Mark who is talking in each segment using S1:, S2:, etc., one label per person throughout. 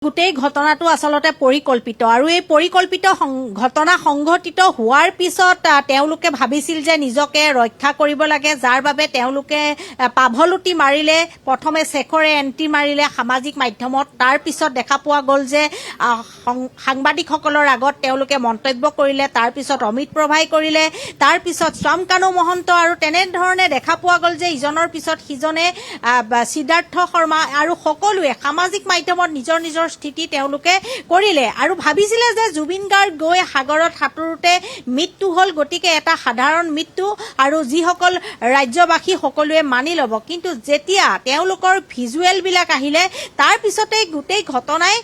S1: গোটেই ঘটনাটো আসলতে পৰিকল্পিত আৰু এই পৰিকল্পিত ঘটনা সংঘটিত হোৱাৰ পিছত তেওঁলোকে ভাবিছিল যে নিজকে ৰক্ষা কৰিব লাগে, যাৰ বাবে তেওঁলোকে পাভলুটি মাৰিলে। প্ৰথমে শেখৰে এণ্টি মাৰিলে সামাজিক মাধ্যমত, তাৰ পিছত দেখা পোৱা গ'ল যে সাংবাদিকসকলৰ আগত তেওঁলোকে মন্তব্য কৰিলে, তাৰ পিছত অমিত প্ৰভাই কৰিলে, তাৰ পিছত শ্যামকানু মহন্ত, আৰু তেনেধৰণে দেখা পোৱা গ'ল যে ইজনৰ পিছত সিজনে সিদ্ধাৰ্থ শৰ্মা আৰু সকলোৱে সামাজিক মাধ্যমত নিজৰ নিজৰ স্থিতি তেওঁলোকে কৰিলে আৰু ভাবিছিলে যে জুবিন গাৰ্গ গৈ সাগৰত সাঁতোৰোতে মৃত্যু হ'ল, গতিকে এটা সাধাৰণ মৃত্যু আৰু যিসকল ৰাজ্যবাসী সকলোৱে মানি ল'ব। কিন্তু যেতিয়া তেওঁলোকৰ ভিজুৱেলবিলাক আহিলে তাৰ পিছতেই গোটেই ঘটনাই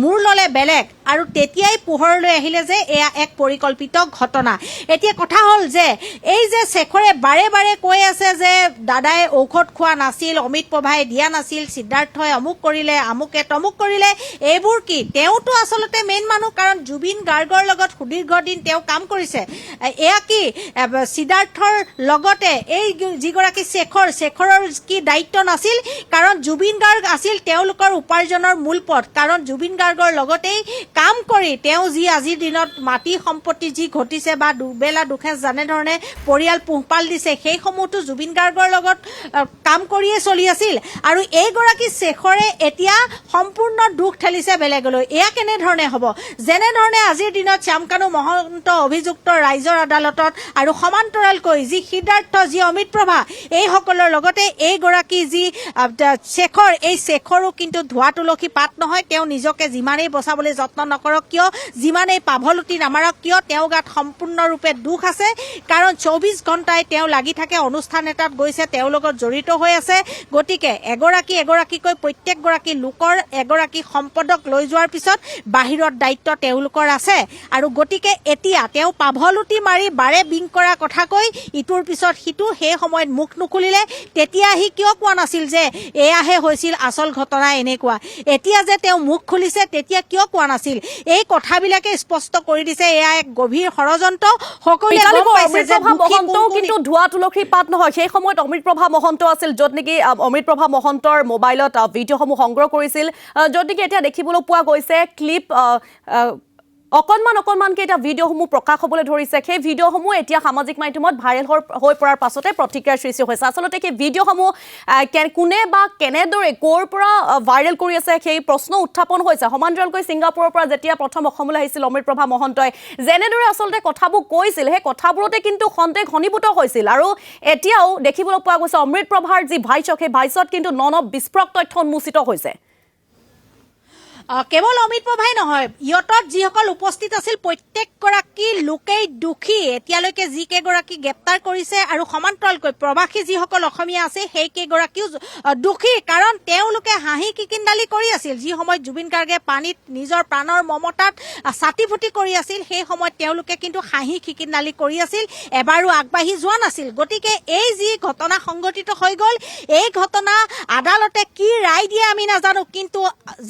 S1: মূৰ ল'লে বেলেগ আৰু তেতিয়াই পোহৰলৈ আহিলে যে এয়া এক পৰিকল্পিত ঘটনা। এতিয়া কথা হ'ল যে এই যে শেখৰে বাৰে বাৰে কৈ আছে যে দাদাই ঔষধ খোৱা নাছিল, অমিত প্ৰভাই দিয়া নাছিল, সিদ্ধাৰ্থই অমুক কৰিলে, আমুকে তমুক কৰিলে, এইবোৰ কি? তেওঁতো আচলতে মেইন মানুহ, কাৰণ জুবিন গাৰ্গৰ লগত সুদীৰ্ঘ দিন তেওঁ কাম কৰিছে। এয়া কি সিদ্ধাৰ্থৰ লগতে এই যিগৰাকী শেখৰৰ কি দায়িত্ব নাছিল? কাৰণ জুবিন গাৰ্গ আছিল তেওঁলোকৰ উপাৰ্জনৰ মূল পথ, কাৰণ জুবিন গাৰ্গৰ লগতেই কাম কৰি তেওঁ যি আজিৰ দিনত মাটি সম্পত্তি যি ঘটিছে বা দুবেলা দুসাঁজ যেনেধৰণে পৰিয়াল পোহপাল দিছে, সেইসমূহতো জুবিন গাৰ্গৰ লগত কাম কৰিয়ে চলি আছিল। আৰু এইগৰাকী শেখৰে এতিয়া সম্পূৰ্ণ দুখ ঠেলিছে বেলেগলৈ। এয়া কেনেধৰণে হ'ব? যেনেধৰণে আজিৰ দিনত শ্যামকানু মহন্ত অভিযুক্ত ৰাইজৰ আদালতত আৰু সমান্তৰালকৈ যি সিদ্ধাৰ্থ, যি অমিত প্ৰভা, এইসকলৰ লগতে এইগৰাকী যি শেখৰ, এই শেখৰো কিন্তু ধোৱা তুলসী পাত নহয়। তেওঁ নিজকে যিমানেই বচাবলৈ যত্ন নকৰক কিয়, যিমানেই পাভলুটি নামাৰক কিয়, তেওঁ গাত সম্পূৰ্ণৰূপে দুখ আছে। কাৰণ 24 ঘণ্টাই তেওঁ লাগি থাকে, অনুষ্ঠান এটাত গৈছে, তেওঁৰ লগত জড়িত হৈ আছে। গতিকে এগৰাকীকৈ প্ৰত্যেকগৰাকী লোকৰ এগৰাকী সম্পদক লৈ যোৱাৰ পিছত বাহিৰত দায়িত্ব তেওঁলোকৰ আছে। আৰু গতিকে এতিয়া তেওঁ পাভলুটি মাৰি বাৰে বিং কৰা কথা কৈ ইটোৰ পিছত সিটো সেই সময়ত মুখ নুখুলিলে। তেতিয়া আহি কিয় কোৱা নাছিল যে এয়াহে হৈছিল আচল ঘটনা এনেকুৱা? এতিয়া যে তেওঁ মুখ খুলিছে তেতিয়া কিয় কোৱা নাছিল? এই কথাবিলাকে স্পষ্ট কৰি দিছে এয়া এক গভীৰ ষড়যন্ত্ৰ। সকলোৱে গম পাইছে যে
S2: কিন্তু ধোৱা তুলসীৰ পাত নহয়। সেই সময়ত অমিত প্ৰভা মহন্ত আছিল, য'ত নেকি অমিত প্ৰভা মহন্তৰ মোবাইলত ভিডিঅ'সমূহ সংগ্ৰহ কৰিছিল, য'ত নেকি এতিয়া দেখিবলৈ পোৱা গৈছে ক্লিপ অকণমানকৈ এতিয়া ভিডিঅ'সমূহ প্ৰকাশ হ'বলৈ ধৰিছে। সেই ভিডিঅ'সমূহ এতিয়া সামাজিক মাধ্যমত ভাইৰেল হৈ পৰাৰ পাছতে প্ৰতিক্ৰিয়াৰ সৃষ্টি হৈছে। আচলতে সেই ভিডিঅ'সমূহ কোনে বা কেনেদৰে ক'ৰ পৰা ভাইৰেল কৰি আছে সেই প্ৰশ্ন উত্থাপন হৈছে। সমান্তৰালকৈ ছিংগাপুৰৰ পৰা যেতিয়া প্ৰথম অসমলৈ আহিছিল অমিত প্ৰভা মহন্তই, যেনেদৰে আচলতে কথাবোৰ কৈছিল, সেই কথাবোৰতে কিন্তু সন্দেহ ঘনীভূত হৈছিল। আৰু এতিয়াও দেখিবলৈ পোৱা গৈছে অমিত প্ৰভাৰ যি ভাষ্য, সেই ভাষ্যত কিন্তু বিস্ফোৰক তথ্য উন্মোচিত হৈছে।
S1: কেৱল অমিত প্ৰভাই নহয়, ইয়তত যিসকল উপস্থিত আছিল প্ৰত্যেকগৰাকী লোকেই দোষী। এতিয়ালৈকে যিকেইগৰাকী গ্ৰেপ্তাৰ কৰিছে আৰু সমান্তৰালকৈ প্ৰৱাসী যিসকল অসমীয়া আছে সেইকেইগৰাকীও দোষী, কাৰণ তেওঁলোকে হাঁহি কিকিন্দালি কৰি আছিল। যি সময়ত জুবিন গাৰ্গে পানীত নিজৰ প্ৰাণৰ মমতাত ছাতি ফুটি কৰি আছিল, সেই সময়ত তেওঁলোকে কিন্তু হাঁহি কিকিন্দালি কৰি আছিল, এবাৰো আগবাঢ়ি যোৱা নাছিল। গতিকে এই যি ঘটনা সংঘটিত হৈ গ'ল, এই ঘটনা আদালতে কি ৰায় দিয়ে আমি নাজানো, কিন্তু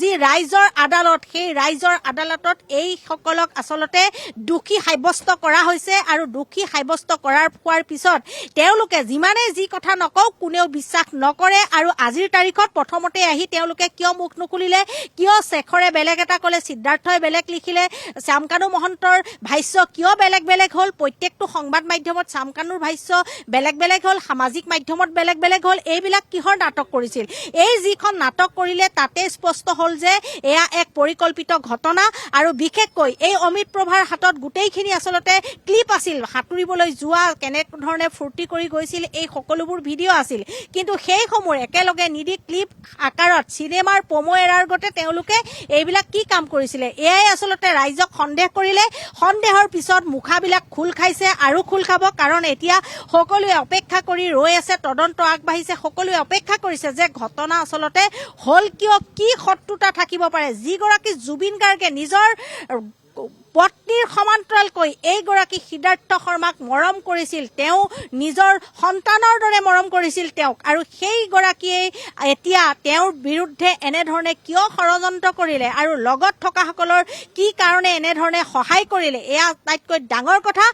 S1: যি ৰাইজৰ আদালত, সেই ৰাইজৰ আদালতত এইসকলক আচলতে দোষী সাব্যস্ত কৰা হৈছে। আৰু দোষী সাব্যস্ত হোৱাৰ পিছত তেওঁলোকে যিমানেই যি কথা নকওঁ কোনেও বিশ্বাস নকৰে। আৰু আজিৰ তাৰিখত প্ৰথমতে আহি তেওঁলোকে কিয় মুখ নুখুলিলে, কিয় শেখৰে বেলেগ এটা ক'লে, সিদ্ধাৰ্থই বেলেগ লিখিলে, শ্যামকানু মহন্তৰ ভাষ্য কিয় বেলেগ বেলেগ হ'ল, প্ৰত্যেকটো সংবাদ মাধ্যমত শ্যামকানুৰ ভাষ্য বেলেগ বেলেগ হ'ল, সামাজিক মাধ্যমত বেলেগ বেলেগ হ'ল, এইবিলাক কিহৰ নাটক কৰিছিল? এই যিখন নাটক কৰিলে তাতে স্পষ্ট হ'ল যে এয়া এক পৰিকল্পিত ঘটনা। আৰু বিশেষকৈ এই অমিত প্ৰভাৰ হাতত গোটেইখিনি আচলতে ক্লিপ আছিল, সাঁতুৰিবলৈ যোৱা, কেনেধৰণে ফূৰ্তি কৰি গৈছিল, এই সকলোবোৰ ভিডিঅ' আছিল। কিন্তু সেইসমূহ একেলগে নিদি ক্লিপ আকাৰত চিনেমাৰ প্ৰমো এৰাৰ গতে তেওঁলোকে এইবিলাক কি কাম কৰিছিলে? এয়াই আচলতে ৰাইজক সন্দেহ কৰিলে। সন্দেহৰ পিছত মুখাবিলাক খোল খাইছে আৰু খোল খাব, কাৰণ এতিয়া সকলোৱে অপেক্ষা কৰি ৰৈ আছে, তদন্ত আগবাঢ়িছে, সকলোৱে অপেক্ষা কৰিছে যে ঘটনা আচলতে হ'ল কিয়, কি শত্ৰুতা থাকিব পাৰে। যিগৰাকী জুবিন গাৰ্গে নিজৰ পত্নীৰ সমান্তৰালকৈ এইগৰাকী সিদ্ধাৰ্থ শৰ্মাক মৰম কৰিছিল, তেওঁ নিজৰ সন্তানৰ দৰে মৰম কৰিছিল তেওঁক, আৰু সেইগৰাকীয়ে এতিয়া তেওঁৰ বিৰুদ্ধে এনেধৰণে কিয় ষড়যন্ত্ৰ কৰিলে আৰু লগত থকাসকলৰ কি কাৰণে এনেধৰণে সহায় কৰিলে, এয়া আটাইতকৈ ডাঙৰ কথা।